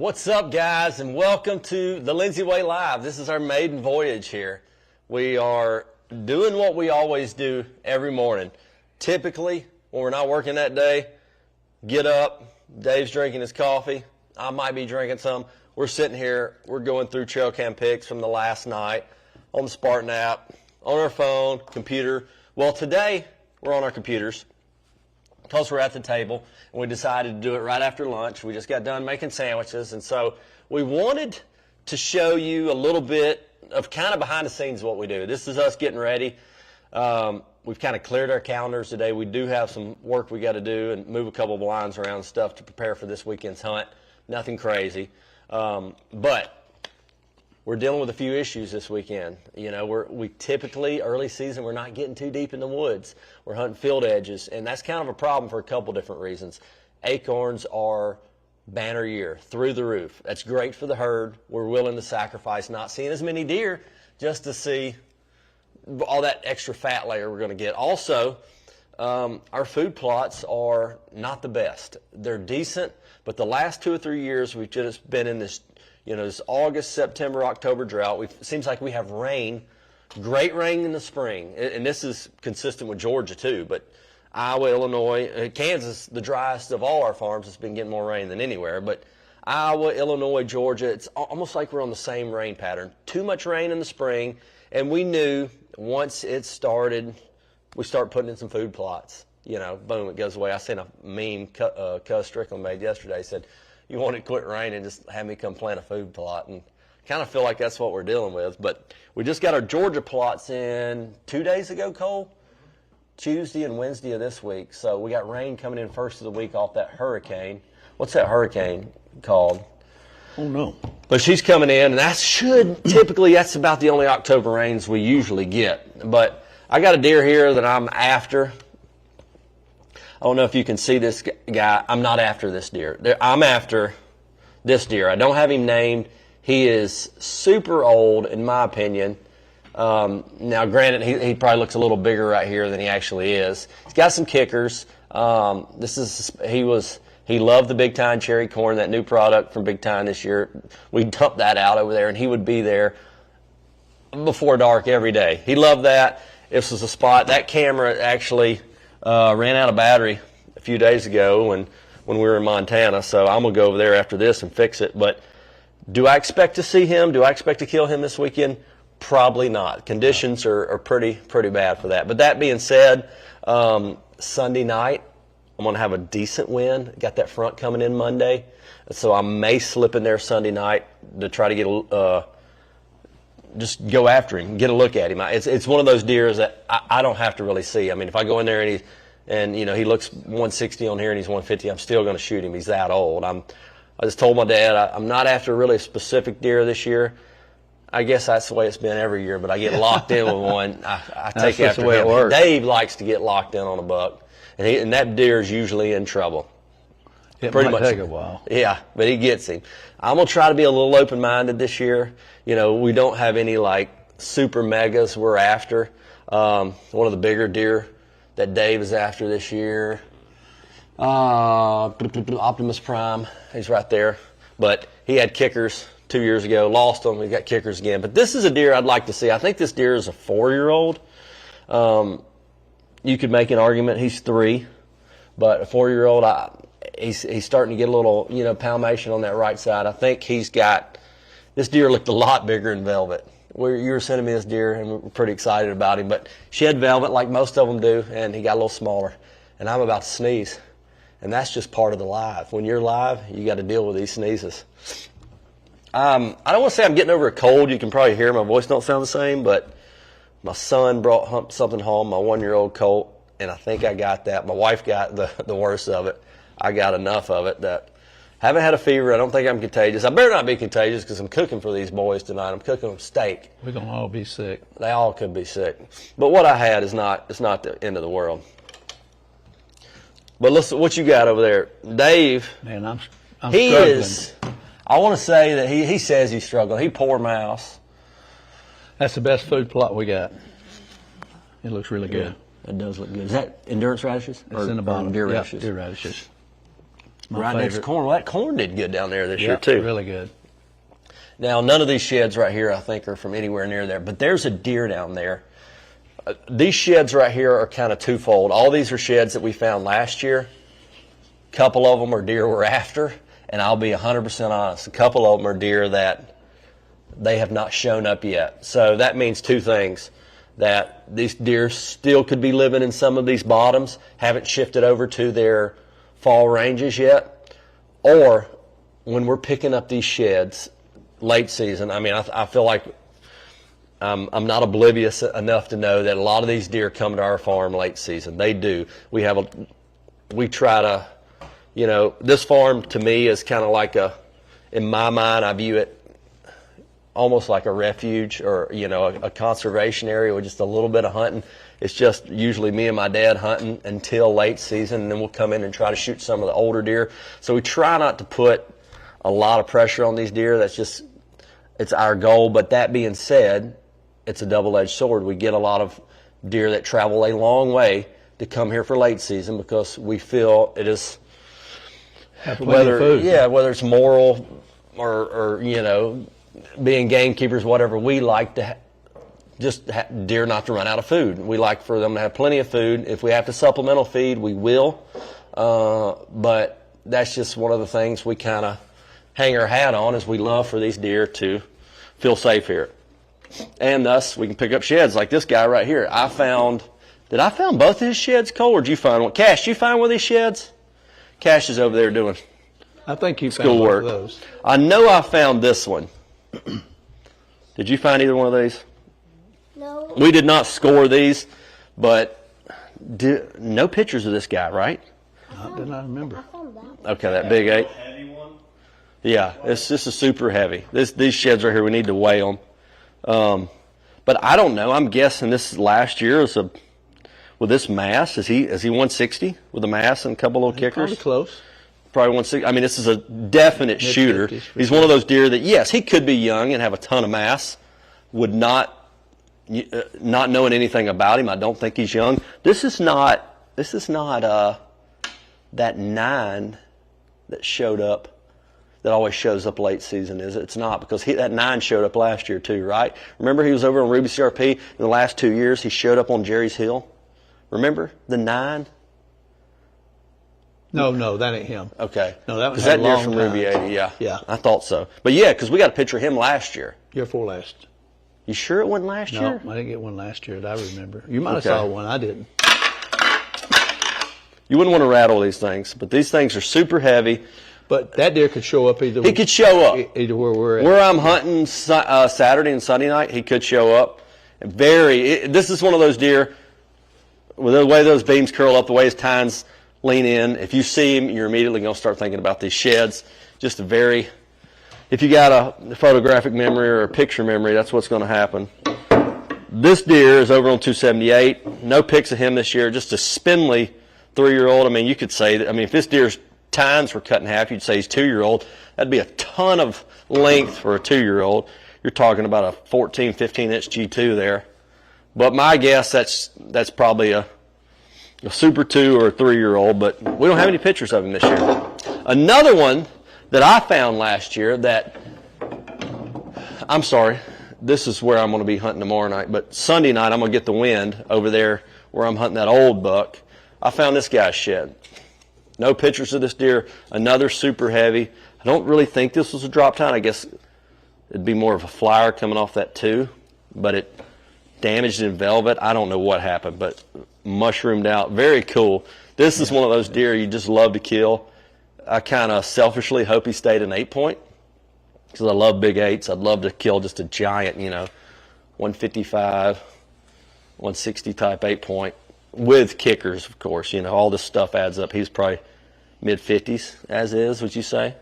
What's up, guys, and welcome to the Lindsey Way Live. This is our maiden voyage here. We are doing what we always do every morning. Typically, when we're not working that day, get up, Dave's drinking his coffee, I might be drinking some. We're sitting here, we're going through trail cam pics from the last night on the Spartan app, on our phone, computer. Well, today, we're on our computers because we're at the table, and we decided to do it right after lunch. We just got done making sandwiches, and so we wanted to show you a little bit of kind of behind the scenes what we do. This is us getting ready. We've kind of cleared our calendars today. We do have some work we got to do and move a couple of blinds around and stuff to prepare for this weekend's hunt. Nothing crazy. But we're dealing with a few issues this weekend. You know, we typically, early season, we're not getting too deep in the woods. We're hunting field edges, and that's kind of a problem for a couple different reasons. Acorns are banner year, through the roof. That's great for the herd. We're willing to sacrifice not seeing as many deer just to see all that extra fat layer we're going to get. Also, our food plots are not the best. They're decent, but the last 2 or 3 years we've just been in this, this August, September, October drought. It seems like we have rain, great rain in the spring, and this is consistent with Georgia too, but Iowa, Illinois, Kansas, the driest of all our farms, has been getting more rain than anywhere, but Iowa, Illinois, Georgia, it's almost like we're on the same rain pattern. Too much rain in the spring, and we knew once it started, we start putting in some food plots. Boom, it goes away. I seen a meme Cuz Strickland made yesterday. He said, you want it to quit raining, just have me come plant a food plot. And kind of feel like that's what we're dealing with. But we just got our Georgia plots in 2 days ago, Cole? Tuesday and Wednesday of this week. So we got rain coming in first of the week off that hurricane. What's that hurricane called? Oh, no. But she's coming in, and that's about the only October rains we usually get. But I got a deer here that I'm after. I don't know if you can see this guy. I'm not after this deer. I'm after this deer. I don't have him named. He is super old, in my opinion. Now, granted, he probably looks a little bigger right here than he actually is. He's got some kickers. He loved the Big Time cherry corn, that new product from Big Time this year. We dumped that out over there, and he would be there before dark every day. He loved that. This was a spot. That camera actually ran out of battery a few days ago when we were in Montana, so I'm going to go over there after this and fix it. But do I expect to see him? Do I expect to kill him this weekend? Probably not. Conditions are pretty bad for that. But that being said, Sunday night, I'm going to have a decent wind. Got that front coming in Monday. So I may slip in there Sunday night to try to get just go after him, get a look at him. It's one of those deers that I don't have to really see. I mean, if I go in there and he looks 160 on here and he's 150, I'm still going to shoot him. He's that old. I just told my dad I'm not after really a specific deer this year. I guess that's the way it's been every year, but I get locked in with one. I take after the way him. it works. Dave likes to get locked in on a buck, and that deer is usually in trouble. It might take a while. Yeah, but he gets him. I'm going to try to be a little open-minded this year. We don't have any, super megas we're after. One of the bigger deer that Dave is after this year, Optimus Prime, he's right there. But he had kickers 2 years ago, lost them, he got kickers again. But this is a deer I'd like to see. I think this deer is a 4-year-old. You could make an argument he's 3, but a 4-year-old, he's starting to get a little, palmation on that right side. I think this deer looked a lot bigger in velvet. You were sending me this deer, and we're pretty excited about him. But shed velvet, like most of them do, and he got a little smaller. And I'm about to sneeze, and that's just part of the live. When you're live, you got to deal with these sneezes. I don't want to say I'm getting over a cold. You can probably hear my voice don't sound the same, but my son brought something home, my 1-year-old colt, and I think I got that. My wife got the worst of it. I got enough of it that haven't had a fever. I don't think I'm contagious. I better not be contagious because I'm cooking for these boys tonight. I'm cooking them steak. We're going to all be sick. They all could be sick. But what I had it's not the end of the world. But listen, what you got over there? Dave. Man, I'm he struggling. I want to say that he says he's struggling. He poor mouse. That's the best food plot we got. It looks really good. It does look good. Is that endurance radishes? It's in the bottom. Deer Yeah, radishes? deer radishes. right next to corn. Well, that corn did good down there this year, Yep, too. really good. Now, none of these sheds right here, I think, are from anywhere near there, but there's a deer down there. These sheds right here are kind of twofold. All these are sheds that we found last year. A couple of them are deer we're after, and I'll be 100% honest. A couple of them are deer that they have not shown up yet. So that means two things, that these deer still could be living in some of these bottoms, haven't shifted over to their fall ranges yet, or when we're picking up these sheds late season, I mean, I feel like I'm not oblivious enough to know that a lot of these deer come to our farm late season. They do. We try to, you know, this farm to me is kind of like in my mind, I view it almost like a refuge or, you know, a conservation area with just a little bit of hunting. It's just usually me and my dad hunting until late season, and then we'll come in and try to shoot some of the older deer. So we try not to put a lot of pressure on these deer. It's our goal. But that being said, it's a double-edged sword. We get a lot of deer that travel a long way to come here for late season because we feel it is, whether it's moral or you know, being gamekeepers, whatever, we like to deer not to run out of food. We like for them to have plenty of food. If we have to supplemental feed, we will. But that's just one of the things we kind of hang our hat on, is we love for these deer to feel safe here. And thus, we can pick up sheds like this guy right here. Did I found both his sheds, Cole, or did you find one? Cash, did you find one of these sheds? Cash is over there doing I think you found schoolwork. one of those. I know I found this one. Did you find either one of these? No. We did not score these, but no pictures of this guy, right? I did not remember. I found that. Okay, that big 8. Yeah, this is super heavy. These sheds right here, we need to weigh them. But I don't know. I'm guessing this last year with this mass. Is he 160 with a mass and a couple little kickers? Probably close. Probably 160. I mean, this is a definite shooter. He's one of those deer that, yes, he could be young and have a ton of mass. Would not knowing anything about him, I don't think he's young. This is not that 9 that showed up, that always shows up late season, is it? It's not, because that 9 showed up last year too, right? Remember, he was over on Ruby CRP in the last 2 years. He showed up on Jerry's Hill. Remember the 9? No, that ain't him. Okay. No, that was that a deer long from time. Ruby 80. Yeah. Yeah. I thought so. But yeah, because we got a picture of him last year. Year 4 last. You sure it wasn't last No, year? I didn't get one last year that I remember. You might have Okay. saw one. I didn't. You wouldn't want to rattle these things, but these things are super heavy. But that deer could show up either. He could show up. either where we're at. Where I'm hunting Saturday and Sunday night, he could show up. This is one of those deer, with the way those beams curl up, the way his tines lean in. If you see him, you're immediately going to start thinking about these sheds. Just if you got a photographic memory or a picture memory, that's what's going to happen. This deer is over on 278. No pics of him this year. Just a spindly 3-year-old. I mean, you could say that. I mean, if this deer's tines were cut in half, you'd say he's 2-year-old. That'd be a ton of length for a 2-year-old. You're talking about a 14, 15-inch G2 there. But my guess, that's probably a Super 2 or a 3-year-old, but we don't have any pictures of him this year. Another one that I found last year I'm sorry, this is where I'm going to be hunting tomorrow night, but Sunday night I'm going to get the wind over there where I'm hunting that old buck. I found this guy's shed. No pictures of this deer. Another super heavy. I don't really think this was a drop tine. I guess it'd be more of a flyer coming off that too, but it damaged in velvet. I don't know what happened, but mushroomed out. Very cool. This is one of those deer you just love to kill. I kind of selfishly hope he stayed an 8-point because I love big 8s. I'd love to kill just a giant, 155, 160 type 8-point with kickers, of course. All this stuff adds up. He's probably mid-50s, as is, would you say?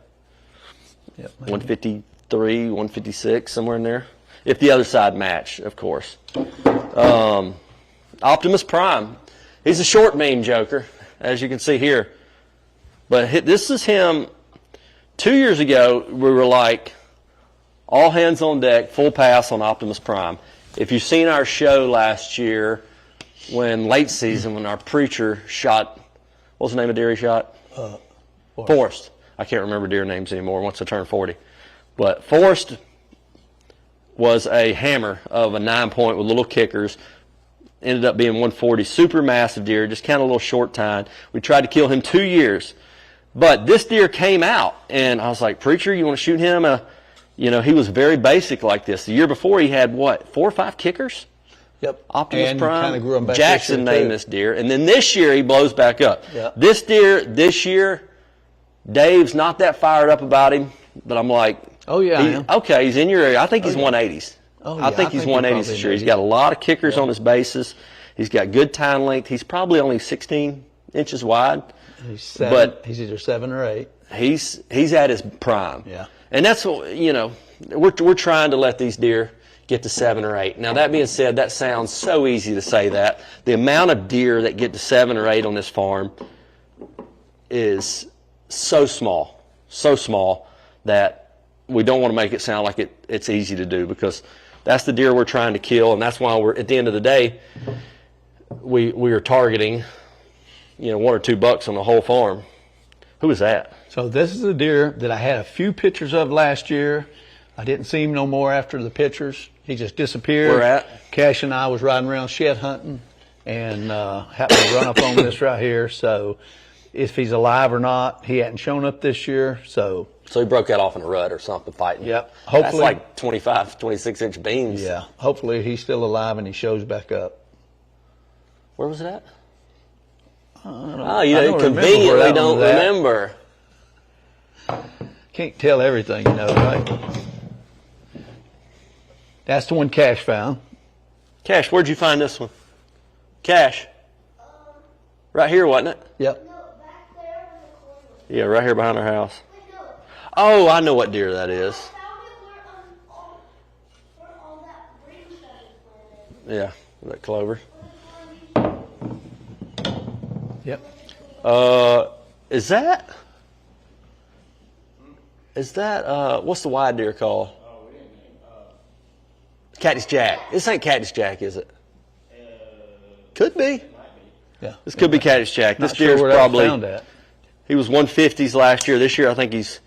Yep, 153, 156, somewhere in there. If the other side matched, of course. Optimus Prime. He's a short beam joker, as you can see here. But this is him. 2 years ago, we were like, all hands on deck, full pass on Optimus Prime. If you've seen our show last year, when our preacher shot, what was the name of deer he shot? Forrest. I can't remember deer names anymore once I turned 40. But Forrest was a hammer of a 9-point with little kickers. Ended up being 140. Super massive deer, just kind of a little short tine. We tried to kill him 2 years. But this deer came out, and I was like, preacher, you want to shoot him? He was very basic like this. The year before, he had, 4 or 5 kickers? Yep. Optimus and Prime. kind of grew him back Jackson named this deer. And then this year, he blows back up. Yep. This deer, this year, Dave's not that fired up about him, but I'm like, oh, yeah, I am. Okay, he's in your area. I think he's 180s. Oh, yeah, I think he's 180s this year. He's got a lot of kickers on his bases. He's got good tine length. He's probably only 16 inches wide. He's 7, but he's either 7 or 8. He's at his prime. Yeah. And that's what, we're trying to let these deer get to 7 or 8. Now, that being said, that sounds so easy to say that. The amount of deer that get to 7 or 8 on this farm is so small that we don't want to make it sound like it's easy to do, because that's the deer we're trying to kill, and that's why we're, at the end of the day, we are targeting, 1 or 2 bucks on the whole farm. Who is that? So this is a deer that I had a few pictures of last year. I didn't see him no more after the pictures. He just disappeared. Where at? Cash and I was riding around shed hunting and happened to run up on this right here. So if he's alive or not, he hadn't shown up this year. So he broke that off in a rut or something fighting. Yep. Hopefully, that's like 25, 26-inch beams. Yeah. Hopefully he's still alive and he shows back up. Where was it at? You conveniently don't remember. Can't tell everything, right? That's the one Cash found. Cash, where'd you find this one? Cash. Right here, wasn't it? Yep. No, back there in the corner. Yeah, right here behind our house. Wait, no. Oh, I know what deer that is. I found it where all that green stuff is planted. Yeah, that clover. Yep. Is that what's the wide deer called? Cactus Jack. This ain't Cactus Jack, is it? Could be. Yeah. This could be Cactus Jack. Not This sure deer's where that was probably found at. He was 150s last year. This year I think he's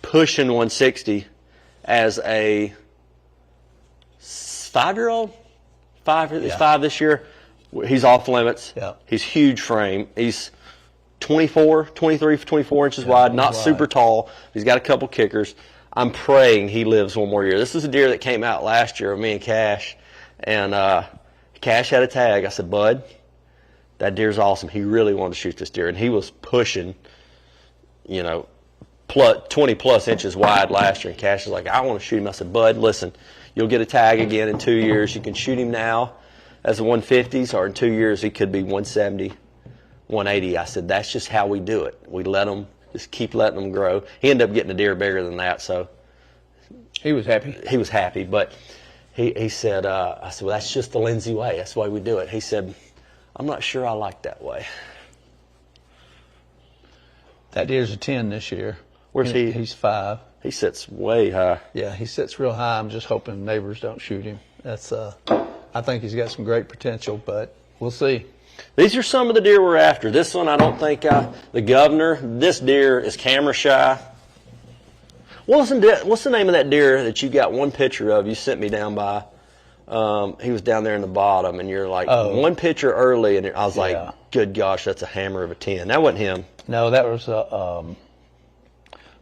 pushing 160 as a 5-year-old. He's 5 this year. He's off limits. Yeah. He's huge frame. He's 23, 24 inches wide, not super tall. He's got a couple kickers. I'm praying he lives one more year. This is a deer that came out last year with me and Cash, and Cash had a tag. I said, Bud, that deer's awesome. He really wanted to shoot this deer, and he was pushing, 20-plus inches wide last year, and Cash was like, I want to shoot him. I said, Bud, listen, you'll get a tag again in 2 years. You can shoot him now as a 150s, or in 2 years he could be 170, 180. I said, that's just how we do it. We let them, just keep letting them grow. He ended up getting a deer bigger than that, so He was happy. he was happy. But he said, I said, well, that's just the Lindsey way. That's the way we do it. He said, I'm not sure I like that way. That deer's a 10 this year. Where's he? He's 5. He sits way high. Yeah, he sits real high. I'm just hoping neighbors don't shoot him. That's I think he's got some great potential, but we'll see. These are some of the deer we're after. This one, I don't think, the governor, this deer is camera shy. What's the name of that deer that you got one picture of you sent me down by? He was down there in the bottom, and you're like, one picture early, and I was like, good gosh, that's a hammer of a 10. That wasn't him. No, that was,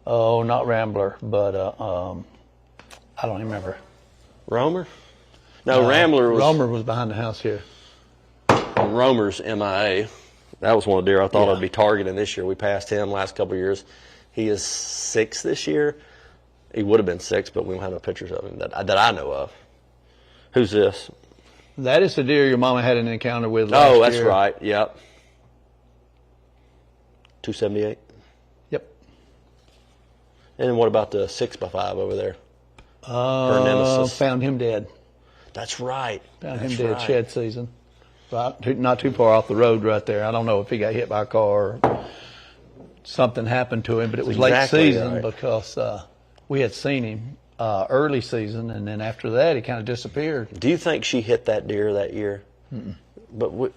not Rambler, but I don't even remember. Romer? No, Rambler was... Romer was behind the house here. Romer's MIA. That was one of the deer I thought I'd be targeting this year. We passed him last couple of years. He is 6 this year. He would have been 6, but we don't have no pictures of him that I know of. Who's this? That is the deer your mama had an encounter with last year. Oh, that's right. Yep. 278. Yep. And then what about the 6x5 over there? Her nemesis. Found him dead. That's right. Found him dead shed season. Right, not too far off the road right there. I don't know if he got hit by a car or something happened to him, but it was late season because we had seen him early season, and then after that he kind of disappeared. Do you think she hit that deer that year? But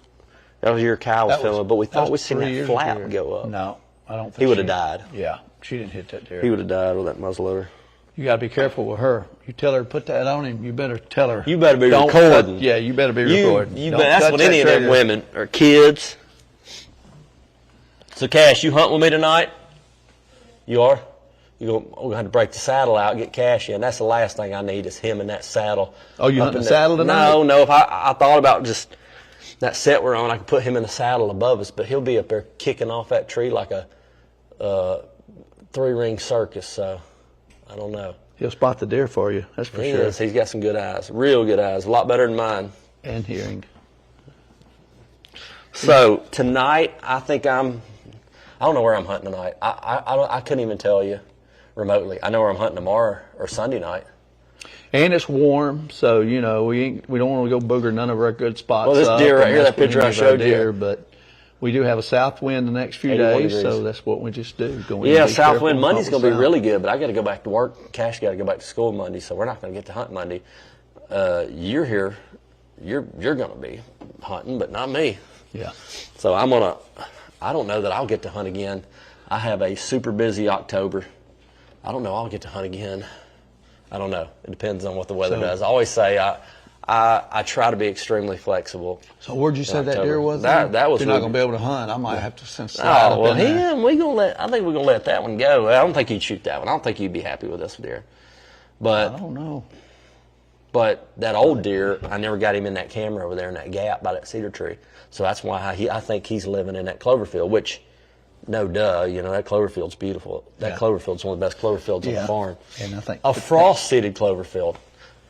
that was your cow was filming, but we thought we seen that flap go up. No, I don't think He would have died. Yeah, she didn't hit that deer. He would have died with that muzzleloader. You got to be careful with her. You tell her to put that on him, you better tell her. You better be Don't recording. Yeah, you better be recording. You that's what any of them women or kids. So, Cash, you hunt with me tonight? You are? We're going to have to break the saddle out, get Cash in. That's the last thing I need is him in that saddle. Oh, you hunting the saddle tonight? No. If I thought about just that set we're on, I could put him in the saddle above us, but he'll be up there kicking off that tree like a three-ring circus, so I don't know. He'll spot the deer for you, that's for He sure. is. He's got some good eyes, real good eyes, a lot better than mine. And hearing. So tonight, I think I don't know where I'm hunting tonight. I couldn't even tell you remotely. I know where I'm hunting tomorrow or Sunday night. And it's warm, so we don't want to go booger none of our good spots. Well, this deer right here, that picture I showed you. But we do have a south wind the next few 81 days, degrees. so that's what we just do. Yeah, south wind Monday's going to be really good, but I got to go back to work. Cash got to go back to school Monday, so we're not going to get to hunt Monday. You're here, you're going to be hunting, but not me. Yeah. So I don't know that I'll get to hunt again. I have a super busy October. I don't know I'll get to hunt again. I don't know. It depends on what the weather does. I always say I try to be extremely flexible. So where'd you say that October. deer was? That was You're not really- going to be able to hunt. I might have to send Oh, well, I think we're going to let that one go. I don't think he'd shoot that one. I don't think he'd be happy with this deer. I don't know. But that old deer, I never got him in that camera over there in that gap by that cedar tree. So that's why I think he's living in that clover field, which, no duh, that clover field's beautiful. That clover field's one of the best clover fields on the farm. And I think A frost-seeded clover field,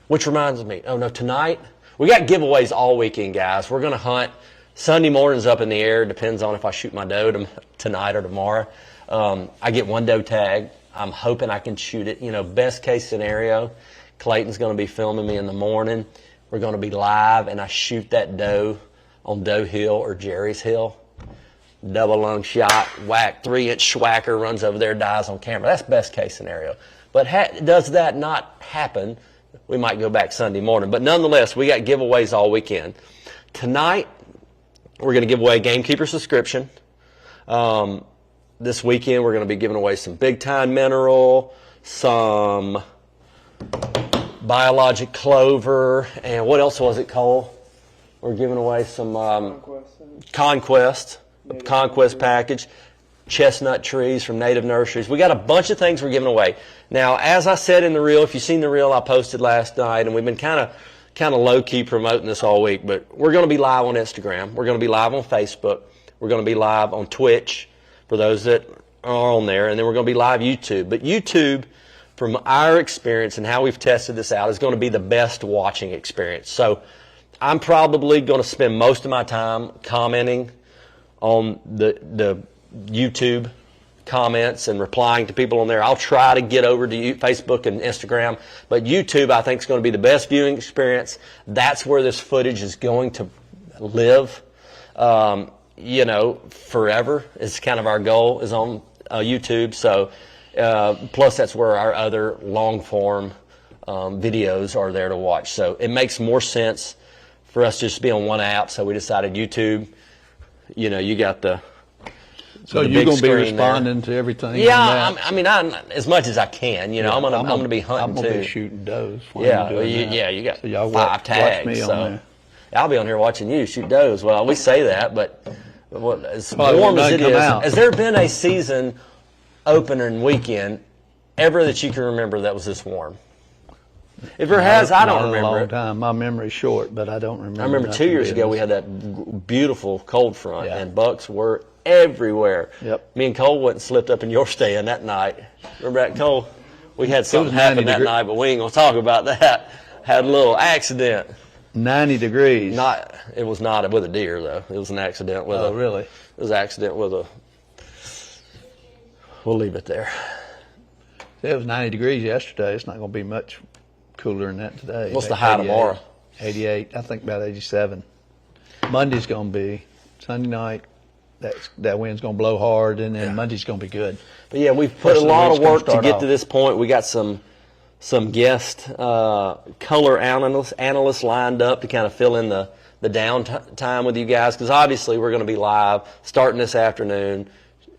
which reminds me, tonight, we got giveaways all weekend, guys. We're going to hunt. Sunday morning's up in the air. Depends on if I shoot my doe tonight or tomorrow. I get one doe tag. I'm hoping I can shoot it. Best case scenario, Clayton's going to be filming me in the morning. We're going to be live, and I shoot that doe on Doe Hill or Jerry's Hill. Double lung shot, whack, 3-inch schwacker, runs over there, dies on camera. That's best case scenario. But does that not happen, we might go back Sunday morning. But nonetheless, we got giveaways all weekend. Tonight, we're going to give away a Gamekeeper subscription. This weekend, we're going to be giving away some Big Time Mineral, some Biologic Clover, and what else was it, Cole? We're giving away some Conquest package, chestnut trees from Native Nurseries. We got a bunch of things we're giving away. Now, as I said in the reel, if you've seen the reel I posted last night, and we've been kind of low-key promoting this all week, but we're going to be live on Instagram. We're going to be live on Facebook. We're going to be live on Twitch for those that are on there, and then we're going to be live YouTube. But YouTube, from our experience and how we've tested this out, is going to be the best watching experience. So I'm probably going to spend most of my time commenting on the YouTube comments and replying to people on there. I'll try to get over to Facebook and Instagram, but YouTube I think is going to be the best viewing experience. That's where this footage is going to live, forever. It's kind of our goal is on YouTube. So plus that's where our other long form videos are there to watch. So it makes more sense for us to just be on one app. So we decided YouTube. You got the So you're going to be responding to everything? Yeah, I'm as much as I can. I'm going to be hunting I'm going to too. be shooting does. You got So y'all 5 tags. watch me on so there. I'll be on here watching you shoot does. Well, we say that, but as Probably warm when as it it doesn't is, come out. has there been a season opener and weekend ever that you can remember that was this warm? If there has, I don't Not in a remember long it. time. My memory's short, but I don't remember. I remember 2 years ago we had that beautiful cold front, Yeah. and bucks were everywhere. Yep. Me and Cole went and slipped up in your stand that night. Remember that, Cole? We had something happen that night, but we ain't going to talk about that. Had a little accident. 90 degrees. It was not with a deer, though. It was an accident with really? It was an accident with a... We'll leave it there. It was 90 degrees yesterday. It's not going to be much cooler than that today. What's the high tomorrow? 88. I think about 87. Monday's going to be Sunday night. That wind's going to blow hard, and then Monday's going to be good. But yeah, we've put Rest a of the lot week's of gonna work to start get off. to this point. We got some guest color analysts lined up to kind of fill in the downtime with you guys, because obviously we're going to be live starting this afternoon,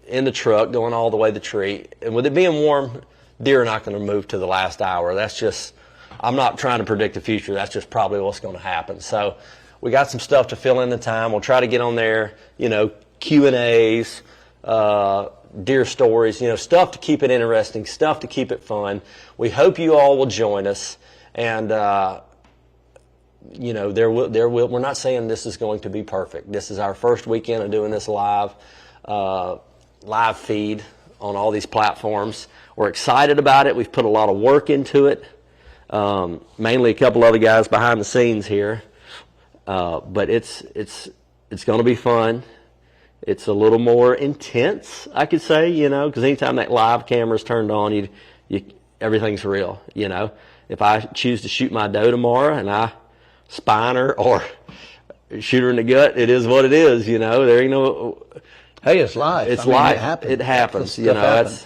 in the truck going all the way to the tree. And with it being warm, deer are not going to move to the last hour. That's just, I'm not trying to predict the future. That's just probably what's going to happen. So we got some stuff to fill in the time. We'll try to get on there, Q&As, deer stories, stuff to keep it interesting, stuff to keep it fun. We hope you all will join us. And, we're not saying this is going to be perfect. This is our first weekend of doing this live feed on all these platforms. We're excited about it. We've put a lot of work into it. Mainly a couple other guys behind the scenes here. But it's going to be fun. It's a little more intense, I could say, because anytime that live camera's turned on, everything's real, If I choose to shoot my doe tomorrow and I spine her or shoot her in the gut, it is what it is, There ain't no... Hey, it's live. It's live. It happens, That's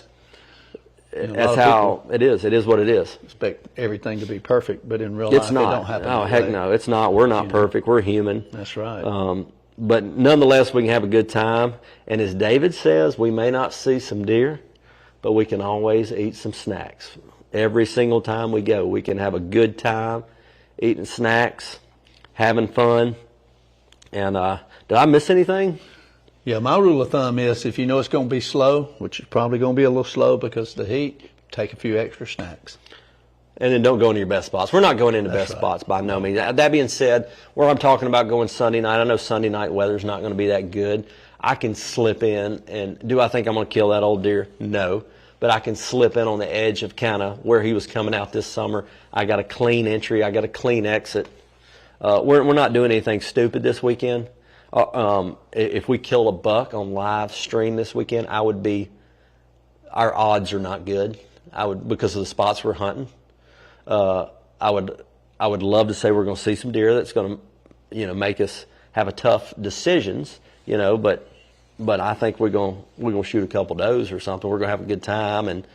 how it is. It is what it is. Expect everything to be perfect, but in real life, it don't happen. Oh, heck no. It's not. We're not perfect. We're human. That's right. But nonetheless, we can have a good time. And as David says, we may not see some deer, but we can always eat some snacks. Every single time we go, we can have a good time eating snacks, having fun. And did I miss anything? Yeah, my rule of thumb is if you know it's going to be slow, which is probably going to be a little slow because of the heat, take a few extra snacks. And then don't go into your best spots. We're not going into best spots by no means. That being said, where I'm talking about going Sunday night, I know Sunday night weather's not going to be that good. I can slip in, and do I think I'm going to kill that old deer? No. But I can slip in on the edge of kind of where he was coming out this summer. I got a clean entry. I got a clean exit. We're not doing anything stupid this weekend. If we kill a buck on live stream this weekend, our odds are not good. Because of the spots we're hunting. I would love to say we're going to see some deer that's going to, make us have a tough decisions, but I think we're going to shoot a couple does or something. We're going to have a good time, and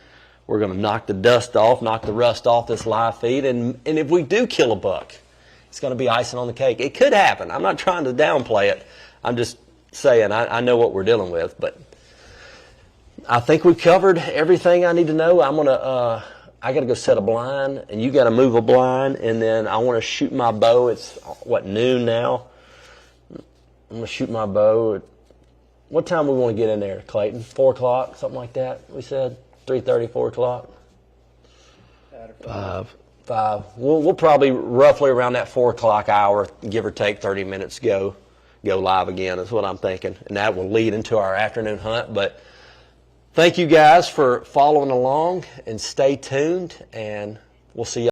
we're going to knock the dust off, knock the rust off this live feed. And if we do kill a buck, it's going to be icing on the cake. It could happen. I'm not trying to downplay it. I'm just saying I know what we're dealing with, but I think we've covered everything I need to know. I got to go set a blind, and you got to move a blind, and then I want to shoot my bow. It's, noon now? I'm going to shoot my bow. What time we want to get in there, Clayton? 4 o'clock, something like that, we said? 3:30, 4 o'clock? 5. We'll probably roughly around that 4 o'clock hour, give or take 30 minutes, go live again is what I'm thinking. And that will lead into our afternoon hunt. But thank you guys for following along, and stay tuned, and we'll see you.